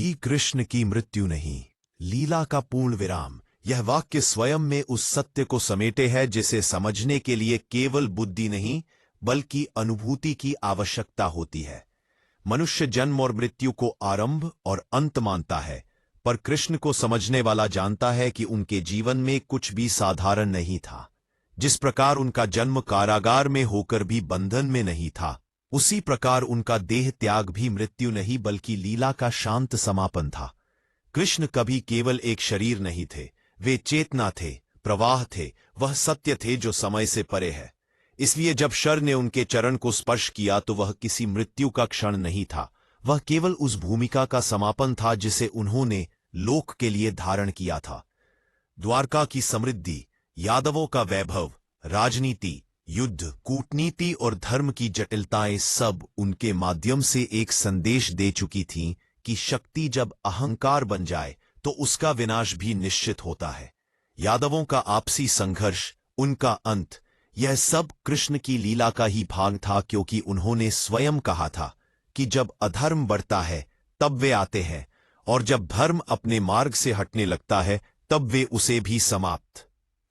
कभी कृष्ण की मृत्यु नहीं, लीला का पूर्ण विराम। यह वाक्य स्वयं में उस सत्य को समेटे है जिसे समझने के लिए केवल बुद्धि नहीं बल्कि अनुभूति की आवश्यकता होती है। मनुष्य जन्म और मृत्यु को आरंभ और अंत मानता है, पर कृष्ण को समझने वाला जानता है कि उनके जीवन में कुछ भी साधारण नहीं था। जिस प्रकार उनका जन्म कारागार में होकर भी बंधन में नहीं था, उसी प्रकार उनका देह त्याग भी मृत्यु नहीं बल्कि लीला का शांत समापन था। कृष्ण कभी केवल एक शरीर नहीं थे, वे चेतना थे, प्रवाह थे, वह सत्य थे जो समय से परे है। इसलिए जब शर ने उनके चरण को स्पर्श किया तो वह किसी मृत्यु का क्षण नहीं था, वह केवल उस भूमिका का समापन था जिसे उन्होंने लोक के लिए धारण किया था। द्वारका की समृद्धि, यादवों का वैभव, राजनीति, युद्ध, कूटनीति और धर्म की जटिलताएं सब उनके माध्यम से एक संदेश दे चुकी थीं कि शक्ति जब अहंकार बन जाए तो उसका विनाश भी निश्चित होता है। यादवों का आपसी संघर्ष, उनका अंत, यह सब कृष्ण की लीला का ही भाग था, क्योंकि उन्होंने स्वयं कहा था कि जब अधर्म बढ़ता है तब वे आते हैं, और जब धर्म अपने मार्ग से हटने लगता है तब वे उसे भी समाप्त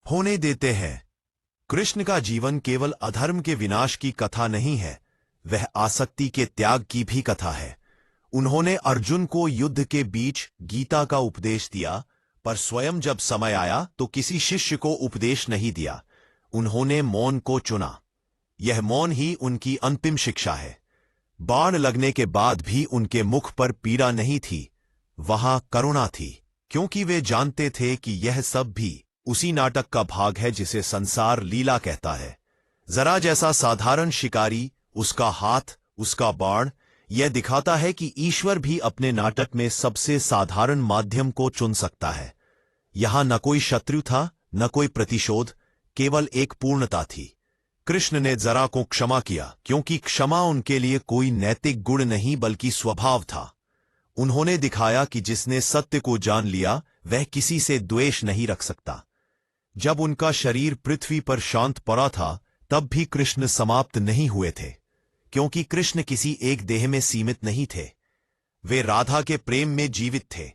होने देते हैं। कृष्ण का जीवन केवल अधर्म के विनाश की कथा नहीं है, वह आसक्ति के त्याग की भी कथा है। उन्होंने अर्जुन को युद्ध के बीच गीता का उपदेश दिया, पर स्वयं जब समय आया तो किसी शिष्य को उपदेश नहीं दिया। उन्होंने मौन को चुना। यह मौन ही उनकी अंतिम शिक्षा है। बाण लगने के बाद भी उनके मुख पर पीड़ा नहीं थी, वहां करुणा थी, क्योंकि वे जानते थे कि यह सब भी उसी नाटक का भाग है जिसे संसार लीला कहता है। जरा जैसा साधारण शिकारी, उसका हाथ, उसका बाण, यह दिखाता है कि ईश्वर भी अपने नाटक में सबसे साधारण माध्यम को चुन सकता है। यहां न कोई शत्रु था, न कोई प्रतिशोध, केवल एक पूर्णता थी। कृष्ण ने जरा को क्षमा किया, क्योंकि क्षमा उनके लिए कोई नैतिक गुण नहीं बल्कि स्वभाव था। उन्होंने दिखाया कि जिसने सत्य को जान लिया वह किसी से द्वेष नहीं रख सकता। जब उनका शरीर पृथ्वी पर शांत पड़ा था तब भी कृष्ण समाप्त नहीं हुए थे, क्योंकि कृष्ण किसी एक देह में सीमित नहीं थे। वे राधा के प्रेम में जीवित थे,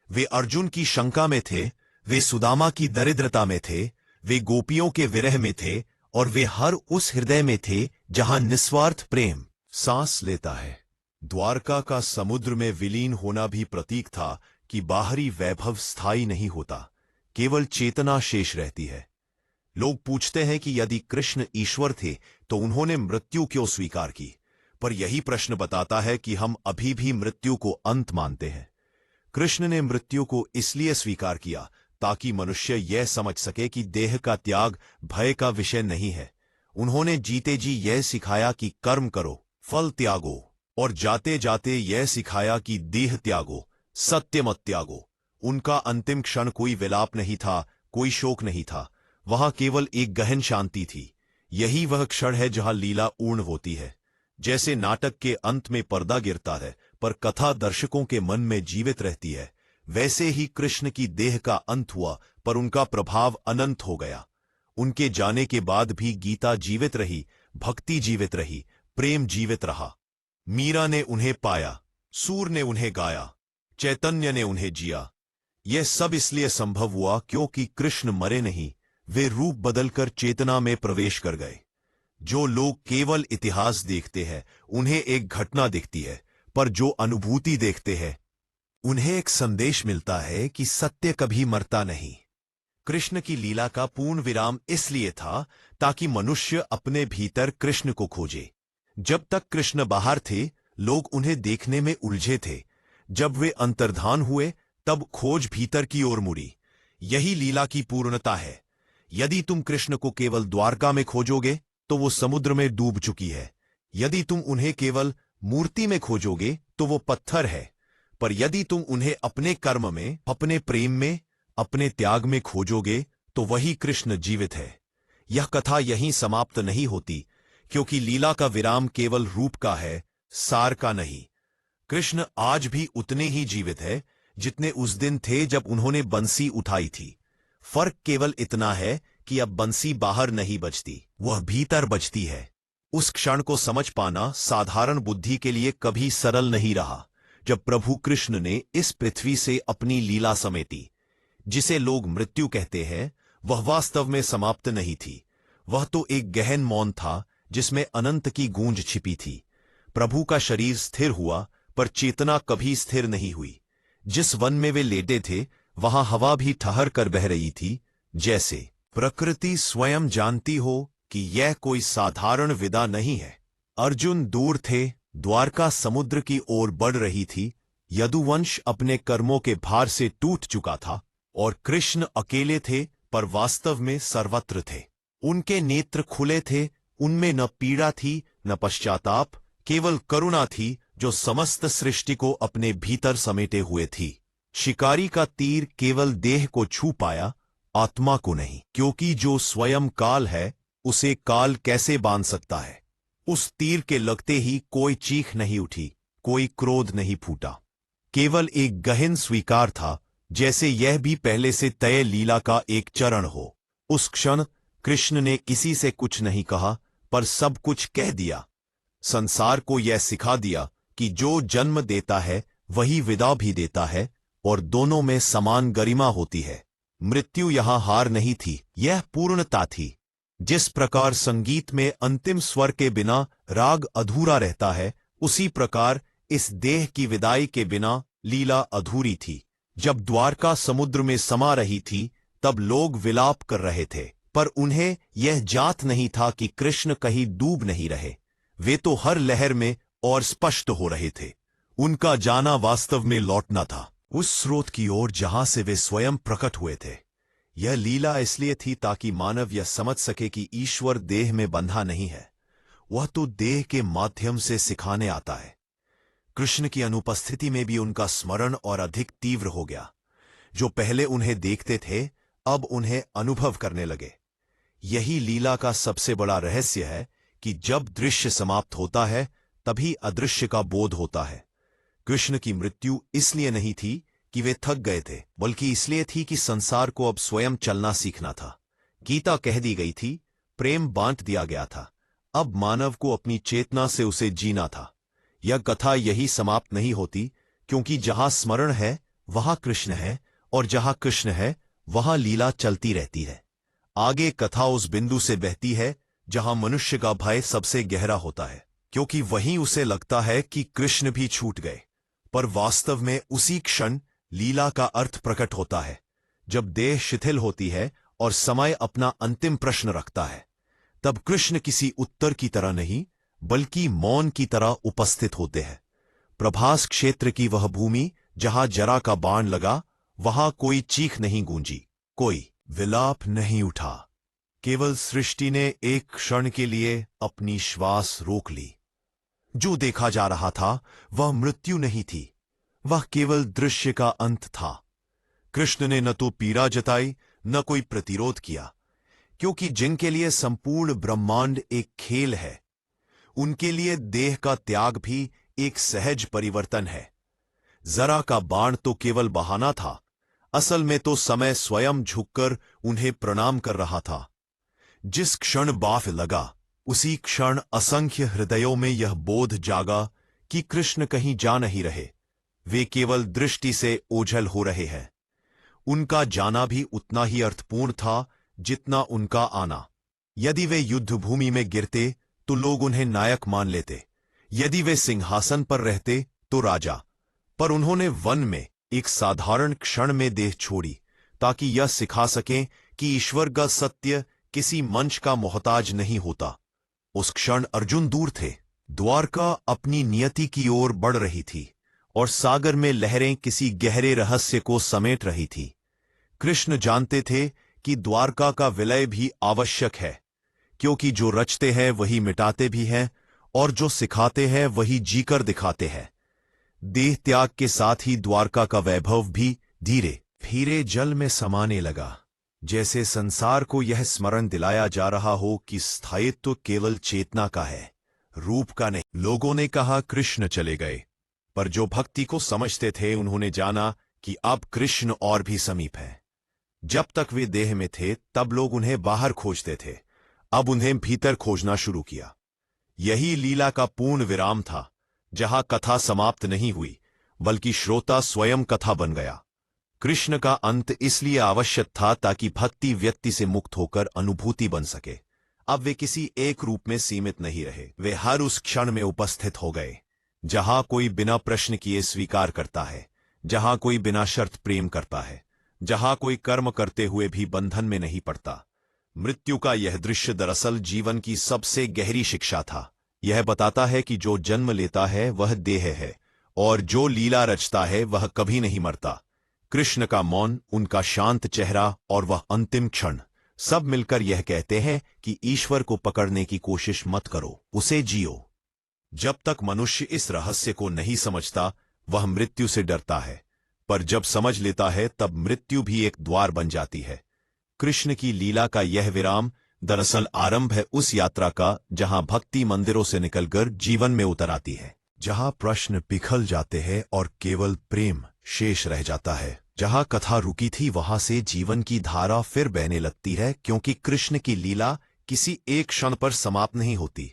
वे अर्जुन की शंका में थे, वे सुदामा की दरिद्रता में थे, वे गोपियों के विरह में थे, और वे हर उस हृदय में थे जहां निस्वार्थ प्रेम सांस लेता है। द्वारका का समुद्र में विलीन होना भी प्रतीक था कि बाहरी वैभव स्थायी नहीं होता, केवल चेतना शेष रहती है। लोग पूछते हैं कि यदि कृष्ण ईश्वर थे तो उन्होंने मृत्यु क्यों स्वीकार की, पर यही प्रश्न बताता है कि हम अभी भी मृत्यु को अंत मानते हैं। कृष्ण ने मृत्यु को इसलिए स्वीकार किया ताकि मनुष्य यह समझ सके कि देह का त्याग भय का विषय नहीं है। उन्होंने जीते जी यह सिखाया कि कर्म करो, फल त्यागो, और जाते जाते यह सिखाया कि देह त्यागो, सत्य मत त्यागो। उनका अंतिम क्षण कोई विलाप नहीं था, कोई शोक नहीं था, वहां केवल एक गहन शांति थी। यही वह क्षण है जहां लीला पूर्ण होती है। जैसे नाटक के अंत में पर्दा गिरता है पर कथा दर्शकों के मन में जीवित रहती है, वैसे ही कृष्ण की देह का अंत हुआ पर उनका प्रभाव अनंत हो गया। उनके जाने के बाद भी गीता जीवित रही, भक्ति जीवित रही, प्रेम जीवित रहा। मीरा ने उन्हें पाया, सूर ने उन्हें गाया, चैतन्य ने उन्हें जिया। यह सब इसलिए संभव हुआ क्योंकि कृष्ण मरे नहीं, वे रूप बदलकर चेतना में प्रवेश कर गए। जो लोग केवल इतिहास देखते हैं उन्हें एक घटना दिखती है, पर जो अनुभूति देखते हैं उन्हें एक संदेश मिलता है कि सत्य कभी मरता नहीं। कृष्ण की लीला का पूर्ण विराम इसलिए था ताकि मनुष्य अपने भीतर कृष्ण को खोजे। जब तक कृष्ण बाहर थे लोग उन्हें देखने में उलझे थे, जब वे अंतर्धान हुए तब खोज भीतर की ओर मुड़ी। यही लीला की पूर्णता है। यदि तुम कृष्ण को केवल द्वारका में खोजोगे तो वो समुद्र में डूब चुकी है। यदि तुम उन्हें केवल मूर्ति में खोजोगे तो वो पत्थर है। पर यदि तुम उन्हें अपने कर्म में, अपने प्रेम में, अपने त्याग में खोजोगे तो वही कृष्ण जीवित है। यह कथा यहीं समाप्त नहीं होती, क्योंकि लीला का विराम केवल रूप का है, सार का नहीं। कृष्ण आज भी उतने ही जीवित है जितने उस दिन थे जब उन्होंने बंसी उठाई थी। फर्क केवल इतना है कि अब बंसी बाहर नहीं बजती, वह भीतर बजती है। उस क्षण को समझ पाना साधारण बुद्धि के लिए कभी सरल नहीं रहा, जब प्रभु कृष्ण ने इस पृथ्वी से अपनी लीला समेटी, जिसे लोग मृत्यु कहते हैं, वह वास्तव में समाप्त नहीं थी। वह तो एक गहन मौन था जिसमें अनंत की गूंज छिपी थी। प्रभु का शरीर स्थिर हुआ, पर चेतना कभी स्थिर नहीं हुई। जिस वन में वे लेटे थे, वहां हवा भी ठहर कर बह रही थी, जैसे प्रकृति स्वयं जानती हो कि यह कोई साधारण विदा नहीं है। अर्जुन दूर थे, द्वारका समुद्र की ओर बढ़ रही थी। यदुवंश अपने कर्मों के भार से टूट चुका था और कृष्ण अकेले थे, पर वास्तव में सर्वत्र थे। उनके नेत्र खुले थे, उनमें न पीड़ा थी न पश्चाताप, केवल करुणा थी जो समस्त सृष्टि को अपने भीतर समेटे हुए थी। शिकारी का तीर केवल देह को छू पाया, आत्मा को नहीं, क्योंकि जो स्वयं काल है उसे काल कैसे बांध सकता है। उस तीर के लगते ही कोई चीख नहीं उठी, कोई क्रोध नहीं फूटा, केवल एक गहन स्वीकार था, जैसे यह भी पहले से तय लीला का एक चरण हो। उस क्षण कृष्ण ने किसी से कुछ नहीं कहा, पर सब कुछ कह दिया। संसार को यह सिखा दिया कि जो जन्म देता है वही विदा भी देता है, और दोनों में समान गरिमा होती है। मृत्यु यहां हार नहीं थी, यह पूर्णता थी। जिस प्रकार संगीत में अंतिम स्वर के बिना राग अधूरा रहता है, उसी प्रकार इस देह की विदाई के बिना लीला अधूरी थी। जब द्वारका समुद्र में समा रही थी, तब लोग विलाप कर रहे थे, पर उन्हें यह जात नहीं था कि कृष्ण कहीं डूब नहीं रहे। वे तो हर लहर में और स्पष्ट हो रहे थे। उनका जाना वास्तव में लौटना था, उस स्रोत की ओर जहां से वे स्वयं प्रकट हुए थे। यह लीला इसलिए थी ताकि मानव यह समझ सके कि ईश्वर देह में बंधा नहीं है, वह तो देह के माध्यम से सिखाने आता है। कृष्ण की अनुपस्थिति में भी उनका स्मरण और अधिक तीव्र हो गया। जो पहले उन्हें देखते थे, अब उन्हें अनुभव करने लगे। यही लीला का सबसे बड़ा रहस्य है कि जब दृश्य समाप्त होता है, तभी अदृश्य का बोध होता है। कृष्ण की मृत्यु इसलिए नहीं थी कि वे थक गए थे, बल्कि इसलिए थी कि संसार को अब स्वयं चलना सीखना था। गीता कह दी गई थी, प्रेम बांट दिया गया था, अब मानव को अपनी चेतना से उसे जीना था। यह कथा यही समाप्त नहीं होती, क्योंकि जहां स्मरण है वहां कृष्ण है, और जहां कृष्ण है वहां लीला चलती रहती है। आगे कथा उस बिंदु से बहती है जहां मनुष्य का भय सबसे गहरा होता है, क्योंकि वहीं उसे लगता है कि कृष्ण भी छूट गए। पर वास्तव में उसी क्षण लीला का अर्थ प्रकट होता है, जब देह शिथिल होती है और समय अपना अंतिम प्रश्न रखता है। तब कृष्ण किसी उत्तर की तरह नहीं, बल्कि मौन की तरह उपस्थित होते हैं। प्रभास क्षेत्र की वह भूमि जहां जरा का बाण लगा, वहां कोई चीख नहीं गूंजी, कोई विलाप नहीं उठा। केवल सृष्टि ने एक क्षण के लिए अपनी श्वास रोक ली। जो देखा जा रहा था वह मृत्यु नहीं थी, वह केवल दृश्य का अंत था। कृष्ण ने न तो पीड़ा जताई, न कोई प्रतिरोध किया, क्योंकि जिनके लिए संपूर्ण ब्रह्मांड एक खेल है, उनके लिए देह का त्याग भी एक सहज परिवर्तन है। जरा का बाण तो केवल बहाना था, असल में तो समय स्वयं झुककर उन्हें प्रणाम कर रहा था। जिस क्षण बाफ लगा, उसी क्षण असंख्य हृदयों में यह बोध जागा कि कृष्ण कहीं जा नहीं रहे, वे केवल दृष्टि से ओझल हो रहे हैं। उनका जाना भी उतना ही अर्थपूर्ण था जितना उनका आना। यदि वे युद्धभूमि में गिरते तो लोग उन्हें नायक मान लेते, यदि वे सिंहासन पर रहते तो राजा। पर उन्होंने वन में एक साधारण क्षण में देह छोड़ी, ताकि यह सिखा सकें कि ईश्वर का सत्य किसी मंच का मोहताज नहीं होता। उस क्षण अर्जुन दूर थे, द्वारका अपनी नियति की ओर बढ़ रही थी, और सागर में लहरें किसी गहरे रहस्य को समेट रही थी। कृष्ण जानते थे कि द्वारका का विलय भी आवश्यक है, क्योंकि जो रचते हैं वही मिटाते भी हैं, और जो सिखाते हैं वही जीकर दिखाते हैं। देह त्याग के साथ ही द्वारका का वैभव भी धीरे धीरे जल में समाने लगा, जैसे संसार को यह स्मरण दिलाया जा रहा हो कि स्थायित्व केवल चेतना का है, रूप का नहीं। लोगों ने कहा कृष्ण चले गए, पर जो भक्ति को समझते थे उन्होंने जाना कि अब कृष्ण और भी समीप है। जब तक वे देह में थे तब लोग उन्हें बाहर खोजते थे, अब उन्हें भीतर खोजना शुरू किया। यही लीला का पूर्ण विराम था। जहां कथा समाप्त नहीं हुई, बल्कि श्रोता स्वयं कथा बन गया। कृष्ण का अंत इसलिए आवश्यक था ताकि भक्ति व्यक्ति से मुक्त होकर अनुभूति बन सके। अब वे किसी एक रूप में सीमित नहीं रहे, वे हर उस क्षण में उपस्थित हो गए जहां कोई बिना प्रश्न किए स्वीकार करता है, जहां कोई बिना शर्त प्रेम करता है, जहां कोई कर्म करते हुए भी बंधन में नहीं पड़ता। मृत्यु का यह दृश्य दरअसल जीवन की सबसे गहरी शिक्षा था। यह बताता है कि जो जन्म लेता है वह देह है और जो लीला रचता है वह कभी नहीं मरता। कृष्ण का मौन, उनका शांत चेहरा और वह अंतिम क्षण, सब मिलकर यह कहते हैं कि ईश्वर को पकड़ने की कोशिश मत करो, उसे जियो। जब तक मनुष्य इस रहस्य को नहीं समझता वह मृत्यु से डरता है, पर जब समझ लेता है तब मृत्यु भी एक द्वार बन जाती है। कृष्ण की लीला का यह विराम दरअसल आरंभ है उस यात्रा का जहां भक्ति मंदिरों से निकलकर जीवन में उतर आती है, जहां प्रश्न पिघल जाते हैं और केवल प्रेम शेष रह जाता है। जहां कथा रुकी थी वहां से जीवन की धारा फिर बहने लगती है, क्योंकि कृष्ण की लीला किसी एक क्षण पर समाप्त नहीं होती,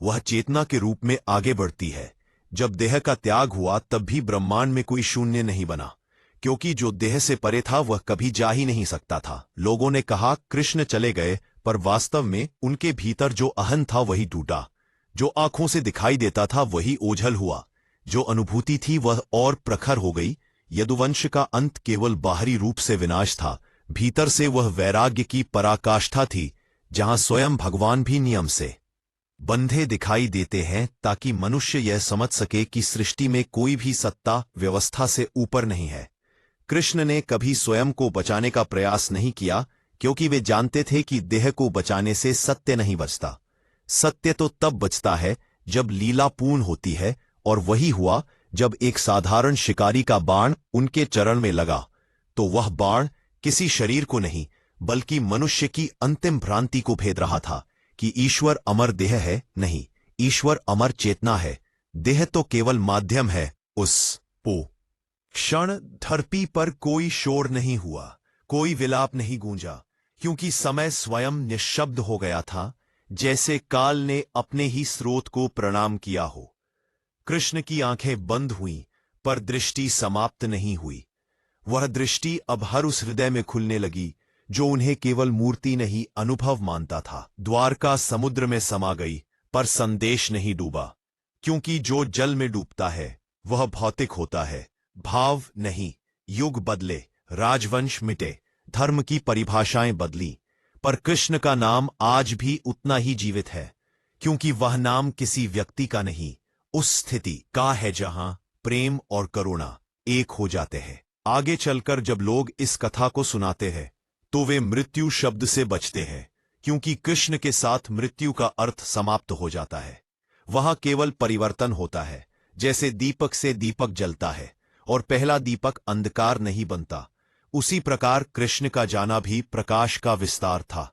वह चेतना के रूप में आगे बढ़ती है। जब देह का त्याग हुआ तब भी ब्रह्मांड में कोई शून्य नहीं बना, क्योंकि जो देह से परे था वह कभी जा ही नहीं सकता था। लोगों ने कहा कृष्ण चले गए, पर वास्तव में उनके भीतर जो अहं था वही टूटा, जो आंखों से दिखाई देता था वही ओझल हुआ, जो अनुभूति थी वह और प्रखर हो गई। यदुवंश का अंत केवल बाहरी रूप से विनाश था, भीतर से वह वैराग्य की पराकाष्ठा थी, जहां स्वयं भगवान भी नियम से बंधे दिखाई देते हैं ताकि मनुष्य यह समझ सके कि सृष्टि में कोई भी सत्ता व्यवस्था से ऊपर नहीं है। कृष्ण ने कभी स्वयं को बचाने का प्रयास नहीं किया, क्योंकि वे जानते थे कि देह को बचाने से सत्य नहीं बचता। सत्य तो तब बचता है जब लीला पूर्ण होती है, और वही हुआ जब एक साधारण शिकारी का बाण उनके चरण में लगा, तो वह बाण किसी शरीर को नहीं बल्कि मनुष्य की अंतिम भ्रांति को भेद रहा था कि ईश्वर अमर देह है। नहीं, ईश्वर अमर चेतना है, देह तो केवल माध्यम है। उस क्षण धरती पर कोई शोर नहीं हुआ, कोई विलाप नहीं गूंजा, क्योंकि समय स्वयं निश्शब्द हो गया था, जैसे काल ने अपने ही स्रोत को प्रणाम किया हो। कृष्ण की आंखें बंद हुईं, पर दृष्टि समाप्त नहीं हुई। वह दृष्टि अब हर उस हृदय में खुलने लगी जो उन्हें केवल मूर्ति नहीं अनुभव मानता था। द्वारका समुद्र में समा गई, पर संदेश नहीं डूबा, क्योंकि जो जल में डूबता है वह भौतिक होता है, भाव नहीं। युग बदले, राजवंश मिटे, धर्म की परिभाषाएं बदली, पर कृष्ण का नाम आज भी उतना ही जीवित है, क्योंकि वह नाम किसी व्यक्ति का नहीं, उस स्थिति का है जहां प्रेम और करुणा एक हो जाते हैं। आगे चलकर जब लोग इस कथा को सुनाते हैं तो वे मृत्यु शब्द से बचते हैं, क्योंकि कृष्ण के साथ मृत्यु का अर्थ समाप्त हो जाता है। वहां केवल परिवर्तन होता है, जैसे दीपक से दीपक जलता है और पहला दीपक अंधकार नहीं बनता, उसी प्रकार कृष्ण का जाना भी प्रकाश का विस्तार था।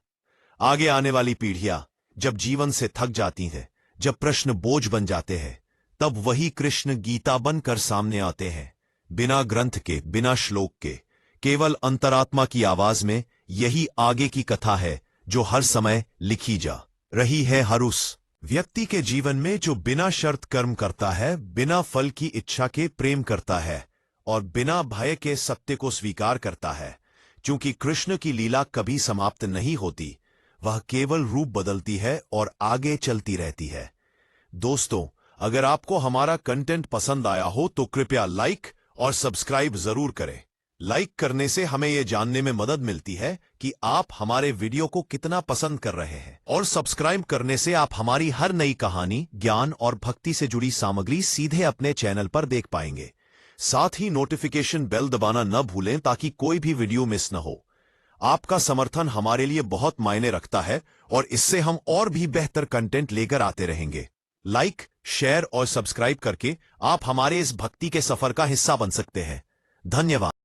आगे आने वाली पीढ़ियां जब जीवन से थक जाती हैं, जब प्रश्न बोझ बन जाते हैं, तब वही कृष्ण गीता बनकर सामने आते हैं, बिना ग्रंथ के, बिना श्लोक के, केवल अंतरात्मा की आवाज में। यही आगे की कथा है जो हर समय लिखी जा रही है, हर उस व्यक्ति के जीवन में जो बिना शर्त कर्म करता है, बिना फल की इच्छा के प्रेम करता है और बिना भय के सत्य को स्वीकार करता है। क्योंकि कृष्ण की लीला कभी समाप्त नहीं होती, वह केवल रूप बदलती है और आगे चलती रहती है। दोस्तों, अगर आपको हमारा कंटेंट पसंद आया हो तो कृपया लाइक और सब्सक्राइब जरूर करें। लाइक करने से हमें यह जानने में मदद मिलती है कि आप हमारे वीडियो को कितना पसंद कर रहे हैं, और सब्सक्राइब करने से आप हमारी हर नई कहानी, ज्ञान और भक्ति से जुड़ी सामग्री सीधे अपने चैनल पर देख पाएंगे। साथ ही नोटिफिकेशन बेल दबाना न भूलें ताकि कोई भी वीडियो मिस न हो। आपका समर्थन हमारे लिए बहुत मायने रखता है और इससे हम और भी बेहतर कंटेंट लेकर आते रहेंगे। लाइक, शेयर और सब्सक्राइब करके आप हमारे इस भक्ति के सफर का हिस्सा बन सकते हैं। धन्यवाद।